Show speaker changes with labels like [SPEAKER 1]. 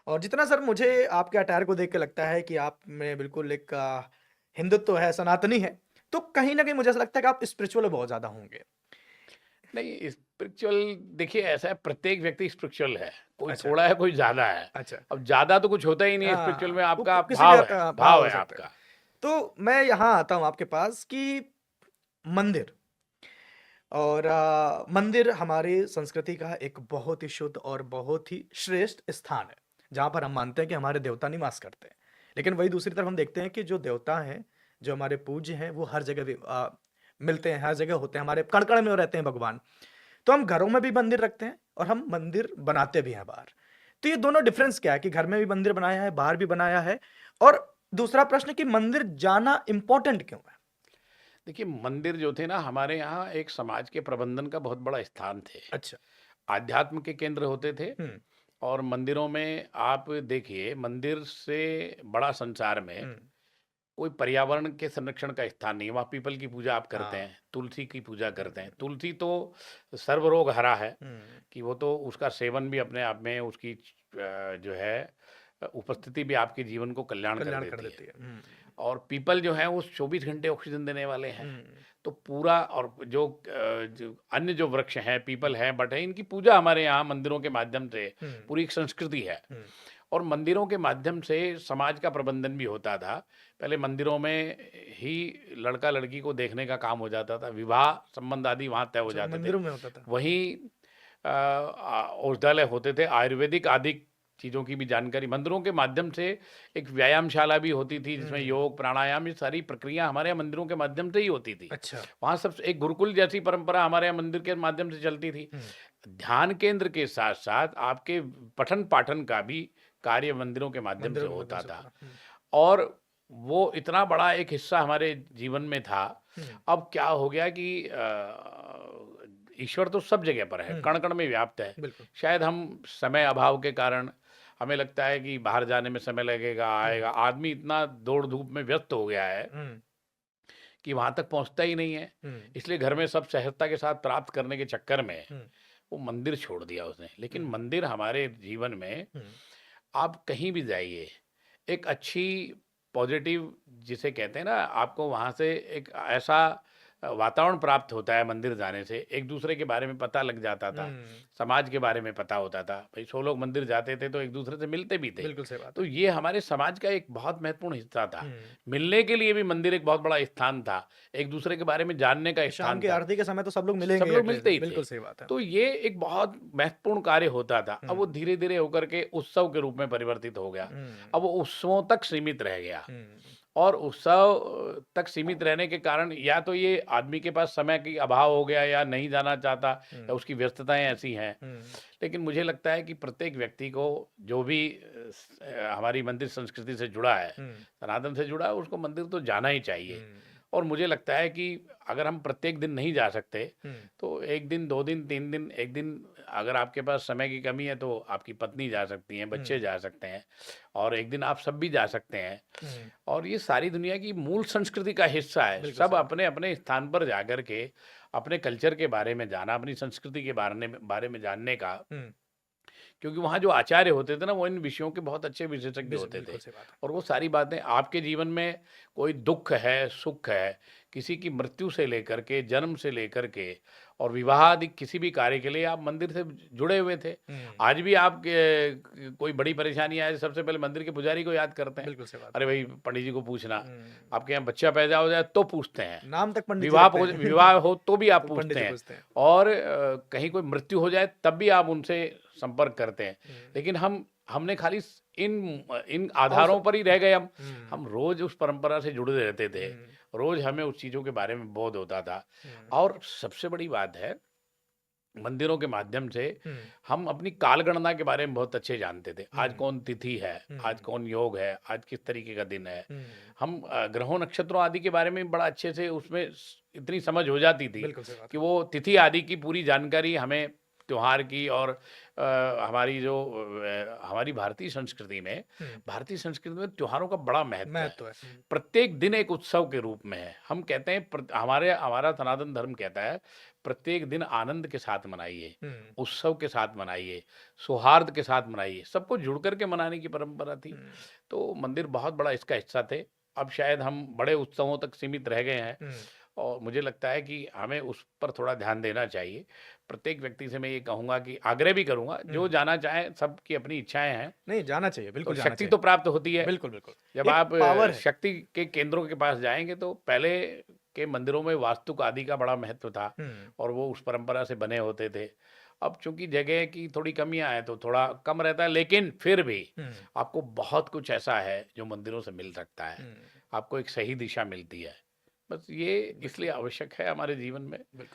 [SPEAKER 1] और जितना सर मुझे आपके अटायर को देख के लगता है कि आप में बिल्कुल एक हिंदुत्व है, सनातनी है, तो कहीं न कहीं मुझे ऐसा लगता है कि आप स्पिरिचुअल बहुत ज़्यादा होंगे।
[SPEAKER 2] नहीं, स्पिरिचुअल देखिए ऐसा है, प्रत्येक व्यक्ति स्पिरिचुअल है, कोई
[SPEAKER 1] अच्छा,
[SPEAKER 2] थोड़ा है, कोई ज़्यादा है।
[SPEAKER 1] अच्छा।
[SPEAKER 2] अब ज़्यादा तो कुछ होता ही नहीं है स्पिरिचुअल
[SPEAKER 1] हाँ,
[SPEAKER 2] में,
[SPEAKER 1] वो
[SPEAKER 2] आपका
[SPEAKER 1] किसी भी भाव
[SPEAKER 2] भाव
[SPEAKER 1] हो
[SPEAKER 2] है
[SPEAKER 1] सकता है।
[SPEAKER 2] आपका।
[SPEAKER 1] तो मैं यहाँ आता हूँ आपके पास कि मंदिर और मंदिर हमारी संस्कृति का एक बहुत ही शुद्ध और बहुत ही श्रेष्ठ स्थान है, जहाँ पर हम मानते हैं कि हमारे देवता निवास करते हैं। लेकिन वही दूसरी तरफ हम देखते हैं कि जो देवता हैं, जो हमारे पूज्य हैं, वो हर जगह मिलते हैं, हर जगह होते हैं, हमारे कण-कण में रहते हैं भगवान। तो हम घरों में भी मंदिर रखते हैं और हम मंदिर बनाते भी हैं बाहर। तो ये दोनों डिफरेंस क्या है कि घर में भी मंदिर बनाया है, बाहर भी बनाया है? और दूसरा प्रश्न कि मंदिर जाना इम्पोर्टेंट क्यों है?
[SPEAKER 2] देखिए, मंदिर जो थे ना हमारे यहाँ एक समाज के प्रबंधन का बहुत बड़ा स्थान थे।
[SPEAKER 1] अच्छा।
[SPEAKER 2] आध्यात्म के केंद्र होते थे।
[SPEAKER 1] हुँ,
[SPEAKER 2] और मंदिरों में आप देखिए, मंदिर से बड़ा संसार में
[SPEAKER 1] हुँ।
[SPEAKER 2] कोई पर्यावरण के संरक्षण का स्थान नहीं है। वहाँ पीपल की पूजा आप करते
[SPEAKER 1] हाँ।
[SPEAKER 2] हैं, तुलसी की पूजा करते हैं।
[SPEAKER 1] हुँ,
[SPEAKER 2] तुलसी तो सर्वरोग हरा है,
[SPEAKER 1] हुँ।
[SPEAKER 2] कि वो तो उसका सेवन भी अपने आप में उसकी जो है उपस्थिति भी आपके जीवन को कल्याण कर
[SPEAKER 1] कल्याण कर
[SPEAKER 2] देती है।
[SPEAKER 1] देती है। हुँ,
[SPEAKER 2] और पीपल जो है वो 24 घंटे ऑक्सीजन देने वाले हैं।
[SPEAKER 1] हुँ,
[SPEAKER 2] तो पूरा और जो अन्य जो वृक्ष हैं, पीपल हैं, बट है, इनकी पूजा हमारे यहाँ मंदिरों के माध्यम से
[SPEAKER 1] हुँ,
[SPEAKER 2] पूरी एक संस्कृति है।
[SPEAKER 1] हुँ।
[SPEAKER 2] और मंदिरों के माध्यम से समाज का प्रबंधन भी होता था। पहले मंदिरों में ही लड़का-लड़की को देखने का काम हो जाता था, विवाह संबंध आदि वहाँ तय हो
[SPEAKER 1] अच्छा,
[SPEAKER 2] जाते थे।
[SPEAKER 1] मंदिरों में होता था।
[SPEAKER 2] वहीं औषधालय होते थे, आयुर्वेदिक आदि चीज़ों की भी जानकारी मंदिरों के माध्यम से। एक व्यायामशाला भी होती थी जिसमें
[SPEAKER 1] हुँ,
[SPEAKER 2] योग, प्राणायाम, ये सारी प्रक्रिया हमारे यहाँ मंदिरों के माध्यम से ही होती थी।
[SPEAKER 1] अच्छा।
[SPEAKER 2] वहाँ सब एक गुरुकुल जैसी परंपरा हमारे यहाँ मंदिर के माध्यम से चलती थी।
[SPEAKER 1] हुँ,
[SPEAKER 2] ध्यान केंद्र के साथ-साथ आपके पठन-पाठन का भी कार्य मंदिरों के माध्यम से
[SPEAKER 1] मंदिरों के माध्यम
[SPEAKER 2] होता
[SPEAKER 1] से
[SPEAKER 2] था।
[SPEAKER 1] होता था। हुँ,
[SPEAKER 2] और वो इतना बड़ा एक हिस्सा हमारे जीवन में था।
[SPEAKER 1] हुँ,
[SPEAKER 2] अब क्या हो गया कि ईश्वर तो सब जगह पर है,
[SPEAKER 1] हुँ,
[SPEAKER 2] कण-कण में व्याप्त है।
[SPEAKER 1] बिल्कुल।
[SPEAKER 2] शायद हम समय अभाव के कारण हमें लगता है कि बाहर जाने में समय लगेगा,
[SPEAKER 1] हुँ,
[SPEAKER 2] आएगा। आदमी इतना दौड़-धूप में व्यस्त हो गया है
[SPEAKER 1] हुँ,
[SPEAKER 2] कि वहाँ तक पहुँचता ही नहीं है।
[SPEAKER 1] हुँ,
[SPEAKER 2] इसलिए घर में सब सहजता के साथ प्राप्त करने के चक्कर में
[SPEAKER 1] हुँ,
[SPEAKER 2] वो मंदिर छोड़ दिया उसने। लेकिन
[SPEAKER 1] हुँ,
[SPEAKER 2] मंदिर हमारे जीवन में,
[SPEAKER 1] हुँ,
[SPEAKER 2] आप कहीं भी जाइए, एक अच्छी पॉजिटिव जिसे कहते हैं ना, आपको वहाँ से एक ऐसा वातावरण प्राप्त होता है मंदिर जाने से। एक दूसरे के बारे में पता लग जाता था,
[SPEAKER 1] हुँ,
[SPEAKER 2] समाज के बारे में पता होता था। भाई 100 लोग मंदिर जाते थे तो एक दूसरे से मिलते भी थे।
[SPEAKER 1] बिल्कुल सही बात
[SPEAKER 2] तो
[SPEAKER 1] है।
[SPEAKER 2] ये हमारे समाज का एक बहुत महत्वपूर्ण हिस्सा था।
[SPEAKER 1] हुँ,
[SPEAKER 2] मिलने के लिए भी मंदिर एक बहुत बड़ा स्थान था, एक दूसरे के बारे में जानने का
[SPEAKER 1] कि शाम
[SPEAKER 2] स्थान
[SPEAKER 1] की
[SPEAKER 2] था।
[SPEAKER 1] आरती के समय तो सब लोग
[SPEAKER 2] सब
[SPEAKER 1] मिलेंगे ही
[SPEAKER 2] लोग मिलते
[SPEAKER 1] एटलीस्ट।
[SPEAKER 2] ही थे।
[SPEAKER 1] बिल्कुल सही बात है।
[SPEAKER 2] तो ये एक बहुत महत्वपूर्ण कार्य होता था। अब
[SPEAKER 1] हुँ,
[SPEAKER 2] वो धीरे-धीरे होकर के उत्सव के रूप में परिवर्तित हो गया।
[SPEAKER 1] हुँ,
[SPEAKER 2] अब वो उत्सवों तक सीमित रह गया।
[SPEAKER 1] हुँ,
[SPEAKER 2] और उत्सव तक सीमित रहने के कारण या तो ये आदमी के पास समय की अभाव हो गया, या नहीं जाना चाहता, या
[SPEAKER 1] हुँ,
[SPEAKER 2] उसकी व्यस्तताएँ ऐसी हैं।
[SPEAKER 1] हुँ,
[SPEAKER 2] लेकिन मुझे लगता है कि प्रत्येक व्यक्ति को जो भी हमारी मंदिर संस्कृति से जुड़ा है,
[SPEAKER 1] हुँ,
[SPEAKER 2] सनातन से जुड़ा है, उसको मंदिर तो जाना ही चाहिए।
[SPEAKER 1] हुँ,
[SPEAKER 2] और मुझे लगता है कि अगर हम प्रत्येक दिन नहीं जा सकते,
[SPEAKER 1] हुँ,
[SPEAKER 2] तो 1 दिन, 2 दिन, 3 दिन, 1 दिन अगर आपके पास समय की कमी है, तो आपकी पत्नी जा सकती हैं,
[SPEAKER 1] हुँ,
[SPEAKER 2] बच्चे जा सकते हैं, और 1 दिन आप सब भी जा सकते हैं।
[SPEAKER 1] हुँ,
[SPEAKER 2] और ये सारी दुनिया की मूल संस्कृति का हिस्सा है।
[SPEAKER 1] बिल्कुल
[SPEAKER 2] सब
[SPEAKER 1] सही बात।
[SPEAKER 2] अपने-अपने स्थान पर जाकर के अपने कल्चर के बारे में जाना, अपनी संस्कृति के बारे में जानने का।
[SPEAKER 1] हुँ,
[SPEAKER 2] क्योंकि वहाँ जो आचार्य होते थे ना, वो इन विषयों के बहुत अच्छे विशेषज्ञ होते थे।
[SPEAKER 1] बिल्कुल सही बात है।
[SPEAKER 2] और वो सारी बातें आपके जीवन में, कोई दुःख है, सुख है, किसी की मृत्यु से लेकर के, जन्म से लेकर के, और विवाह आदि किसी भी कार्य के लिए आप मंदिर से जुड़े हुए थे।
[SPEAKER 1] हुँ,
[SPEAKER 2] आज भी आप कोई बड़ी परेशानी आए, सबसे पहले मंदिर के पुजारी को याद करते हैं।
[SPEAKER 1] बिल्कुल सही बात
[SPEAKER 2] अरे
[SPEAKER 1] है।
[SPEAKER 2] भाई, पंडित जी को पूछना।
[SPEAKER 1] हुँ,
[SPEAKER 2] आपके यहाँ बच्चा पैदा हो जाए तो पूछते हैं।
[SPEAKER 1] नाम तक पंडित जी रखते हैं।
[SPEAKER 2] विवाह हो तो भी आप
[SPEAKER 1] तो पंडित
[SPEAKER 2] पूछते
[SPEAKER 1] जी
[SPEAKER 2] हैं।
[SPEAKER 1] पूछते हैं।
[SPEAKER 2] और कहीं कोई मृत्यु हो जाए तब भी आप उनसे संपर्क करते हैं।
[SPEAKER 1] हुँ,
[SPEAKER 2] लेकिन हमने खाली इन
[SPEAKER 1] और
[SPEAKER 2] आधारों
[SPEAKER 1] सब
[SPEAKER 2] पर ही रह गए हम।
[SPEAKER 1] हुँ,
[SPEAKER 2] हम रोज़ उस परंपरा से जुड़े रहते थे।
[SPEAKER 1] हुँ,
[SPEAKER 2] रोज़ हमें उस चीज़ों के बारे में बोध होता था।
[SPEAKER 1] हुँ,
[SPEAKER 2] और सबसे बड़ी बात है, मंदिरों के माध्यम से
[SPEAKER 1] हुँ,
[SPEAKER 2] हम अपनी कालगणना के बारे में बहुत अच्छे जानते थे। आज
[SPEAKER 1] हुँ,
[SPEAKER 2] कौन तिथि है, आज
[SPEAKER 1] हुँ,
[SPEAKER 2] कौन योग है, आज किस तरीके का दिन है।
[SPEAKER 1] हुँ,
[SPEAKER 2] हम ग्रहों, नक्षत्रों आदि के बारे में बड़ा अच्छे से उसमें इतनी समझ हो जाती थी
[SPEAKER 1] बिल्कुल सही बात
[SPEAKER 2] कि
[SPEAKER 1] है।
[SPEAKER 2] वो तिथि आदि की पूरी जानकारी हमें त्योहार की और हमारी जो हमारी भारतीय संस्कृति में त्योहारों का बड़ा महत्व है।
[SPEAKER 1] महत्व है।
[SPEAKER 2] प्रत्येक दिन एक उत्सव के रूप में है। हम कहते हैं हमारा सनातन धर्म कहता है प्रत्येक दिन आनंद के साथ मनाइए,
[SPEAKER 1] हुँ,
[SPEAKER 2] उत्सव के साथ मनाइए, सौहार्द के साथ मनाइए, सबको जुड़ कर के मनाने की परंपरा थी।
[SPEAKER 1] हुँ,
[SPEAKER 2] तो मंदिर बहुत बड़ा इसका हिस्सा थे। अब शायद हम बड़े उत्सवों तक सीमित रह गए हैं
[SPEAKER 1] हुँ,
[SPEAKER 2] और मुझे लगता है कि हमें उस पर थोड़ा ध्यान देना चाहिए। प्रत्येक व्यक्ति से मैं ये कहूँगा कि आग्रह भी करूँगा, जो
[SPEAKER 1] हुँ।
[SPEAKER 2] जाना चाहे सबकी अपनी इच्छाएँ हैं,
[SPEAKER 1] नहीं, जाना चाहिए,
[SPEAKER 2] तो
[SPEAKER 1] बिल्कुल जाना
[SPEAKER 2] शक्ति
[SPEAKER 1] चाहिए।
[SPEAKER 2] तो प्राप्त होती है।
[SPEAKER 1] बिल्कुल, बिल्कुल।
[SPEAKER 2] जब
[SPEAKER 1] एक
[SPEAKER 2] आप
[SPEAKER 1] पावर है।
[SPEAKER 2] शक्ति के केंद्रों के पास जाएँगे तो पहले के मंदिरों में वास्तुक आदि का बड़ा महत्व था
[SPEAKER 1] हुँ,
[SPEAKER 2] और वो उस परंपरा से बने होते थे। अब चूँकि जगह की थोड़ी कमियाँ हैं तो थोड़ा कम रहता है, लेकिन फिर भी
[SPEAKER 1] हुँ,
[SPEAKER 2] आपको बहुत कुछ ऐसा है जो मंदिरों से मिल सकता है।
[SPEAKER 1] हुँ।
[SPEAKER 2] आपको एक सही दिशा मिलती है। बस ये
[SPEAKER 1] बिल्कुल,
[SPEAKER 2] इसलिए आवश्यक है हमारे जीवन में।
[SPEAKER 1] बिल्कुल।